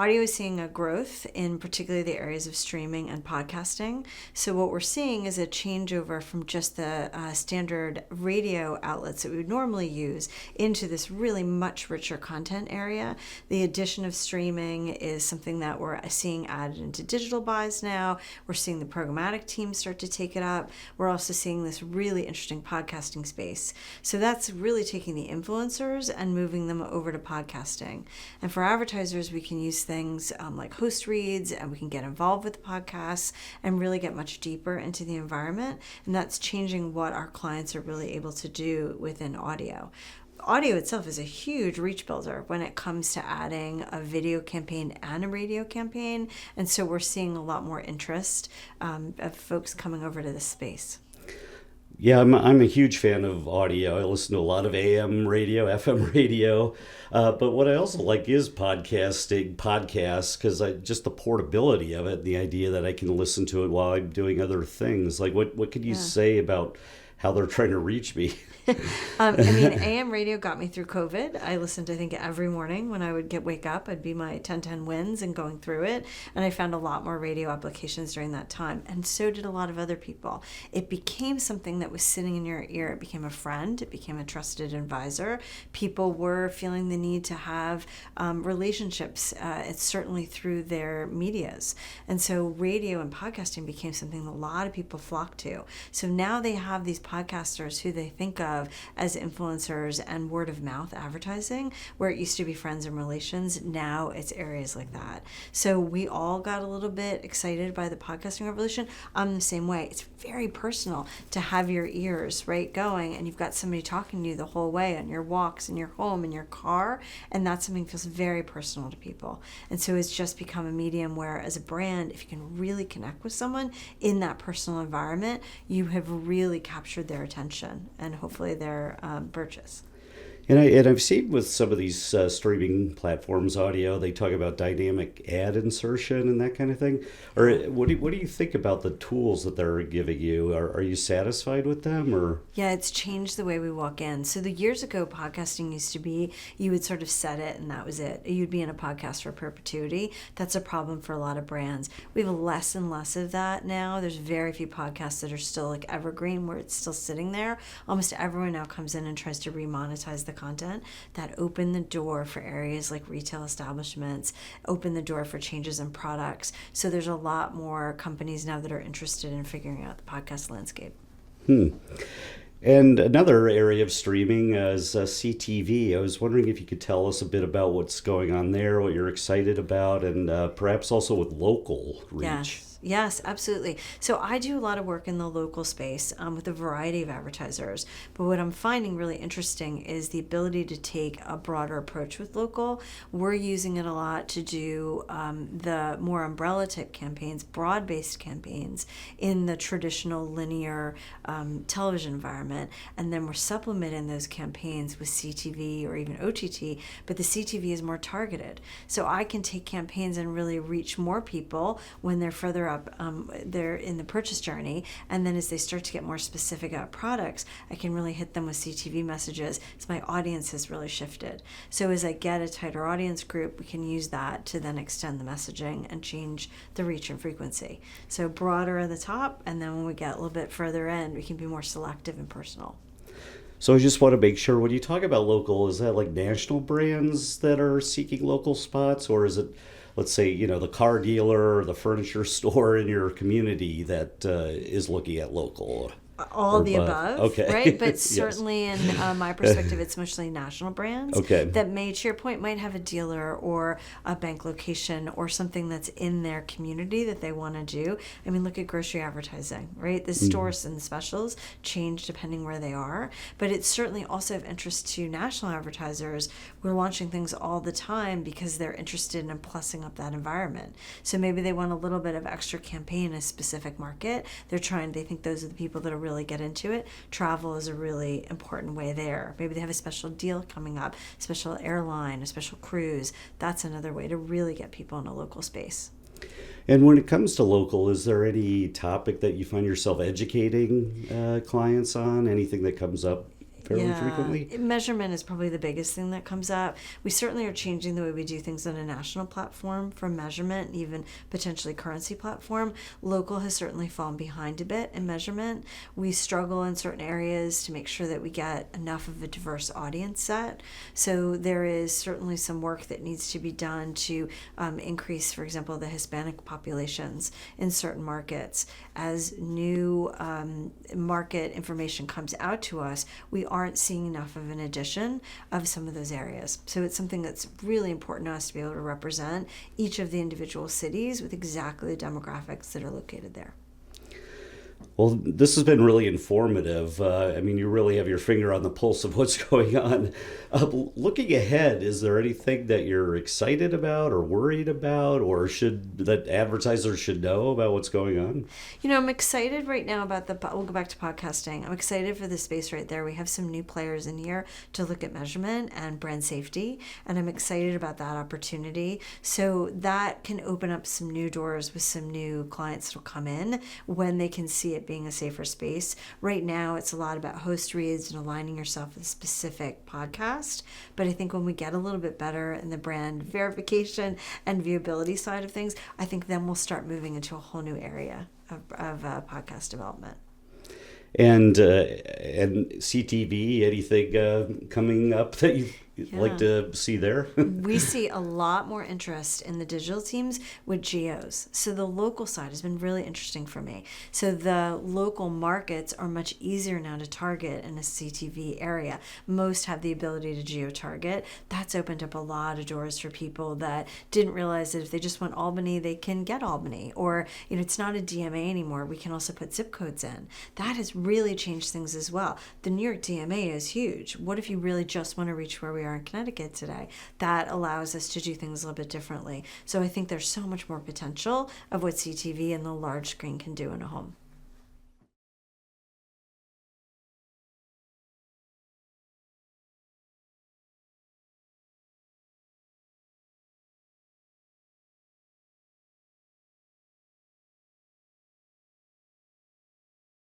audio is seeing a growth in particularly the areas of streaming and podcasting. So what we're seeing is a changeover from just the standard radio outlets that we would normally use into this really much richer content area. The addition of streaming is something that we're seeing added into digital buys now. We're seeing the programmatic team start to take it up. We're also seeing this really interesting podcasting space. So that's really taking the influencers and moving them over to podcasting. And for advertisers, we can use things like host reads, and we can get involved with the podcasts and really get much deeper into the environment. And that's changing what our clients are really able to do within audio. Audio itself is a huge reach builder when it comes to adding a video campaign and a radio campaign. And so we're seeing a lot more interest of folks coming over to this space. Yeah, I'm a huge fan of audio. I listen to a lot of AM radio, FM radio. But what I also like is podcasts, because just the portability of it, the idea that I can listen to it while I'm doing other things. Like, what could you say about how they're trying to reach me? AM radio got me through COVID. I listened, I think, every morning when I would wake up. I'd be my 10-10 wins and going through it. And I found a lot more radio applications during that time. And so did a lot of other people. It became something that was sitting in your ear. It became a friend. It became a trusted advisor. People were feeling the need to have relationships. It's certainly through their medias. And so radio and podcasting became something that a lot of people flocked to. So now they have these podcasters who they think of as influencers and word of mouth advertising, where it used to be friends and relations. Now it's areas like that. So we all got a little bit excited by the podcasting revolution. I'm the same way. It's very personal to have your ears going, and you've got somebody talking to you the whole way on your walks, in your home, in your car, and that's something that feels very personal to people. And so it's just become a medium where, as a brand, if you can really connect with someone in that personal environment, you have really captured their attention and hopefully their purchase. And I've seen with some of these streaming platforms, audio, they talk about dynamic ad insertion and that kind of thing. Or what do you think about the tools that they're giving you? Are you satisfied with them? Or yeah, it's changed the way we walk in. So the years ago, podcasting used to be you would sort of set it and that was it. You'd be in a podcast for perpetuity. That's a problem for a lot of brands. We have less and less of that now. There's very few podcasts that are still like evergreen, where it's still sitting there. Almost everyone now comes in and tries to remonetize the content. That open the door for areas like retail establishments, open the door for changes in products. So there's a lot more companies now that are interested in figuring out the podcast landscape. And another area of streaming is CTV. I was wondering if you could tell us a bit about what's going on there, what you're excited about, and perhaps also with local reach. Yes, absolutely. So I do a lot of work in the local space with a variety of advertisers. But what I'm finding really interesting is the ability to take a broader approach with local. We're using it a lot to do the more umbrella type campaigns, broad-based campaigns in the traditional linear television environment. And then we're supplementing those campaigns with CTV or even OTT, but the CTV is more targeted. So I can take campaigns and really reach more people when they're further up they're in the purchase journey, and then as they start to get more specific about products, I can really hit them with CTV messages as my audience has really shifted. So as I get a tighter audience group, we can use that to then extend the messaging and change the reach and frequency. So broader at the top, and then when we get a little bit further in, we can be more selective and personal. So I just want to make sure, when you talk about local, is that like national brands that are seeking local spots, or is it, let's say, the car dealer or the furniture store in your community that is looking at local? All the above, okay. Right? But certainly in my perspective, it's mostly national brands that may, to your point, might have a dealer or a bank location or something that's in their community that they want to do. I mean, look at grocery advertising, right? The stores and the specials change depending where they are, but it's certainly also of interest to national advertisers. We're launching things all the time because they're interested in plussing up that environment. So maybe they want a little bit of extra campaign in a specific market. They think those are the people that are really get into it. Travel is a really important way there. Maybe they have a special deal coming up, special airline, a special cruise. That's another way to really get people in a local space. And when it comes to local, is there any topic that you find yourself educating clients on? Anything that comes up fairly frequently? Measurement is probably the biggest thing that comes up. We certainly are changing the way we do things on a national platform for measurement, even potentially currency platform. Local has certainly fallen behind a bit in measurement. We struggle in certain areas to make sure that we get enough of a diverse audience set. So there is certainly some work that needs to be done to increase, for example, the Hispanic populations in certain markets. As new market information comes out to us, we aren't seeing enough of an addition of some of those areas. So it's something that's really important to us to be able to represent each of the individual cities with exactly the demographics that are located there. Well, this has been really informative. You really have your finger on the pulse of what's going on. Looking ahead, is there anything that you're excited about or worried about, or that advertisers should know about what's going on? I'm excited right now about we'll go back to podcasting. I'm excited for the space right there. We have some new players in here to look at measurement and brand safety, and I'm excited about that opportunity. So that can open up some new doors with some new clients that will come in when they can see it being a safer space. Right now, it's a lot about host reads and aligning yourself with a specific podcast. But I think when we get a little bit better in the brand verification and viewability side of things, I think then we'll start moving into a whole new area of podcast development. And CTV, anything coming up that you'd like to see there? We see a lot more interest in the digital teams with geos. So the local side has been really interesting for me. So the local markets are much easier now to target in a CTV area. Most have the ability to geo-target. That's opened up a lot of doors for people that didn't realize that if they just want Albany, they can get Albany. Or, it's not a DMA anymore. We can also put zip codes in. That has really changed things as well. The New York DMA is huge. What if you really just want to reach where we are in Connecticut today? That allows us to do things a little bit differently. So I think there's so much more potential of what CTV and the large screen can do in a home.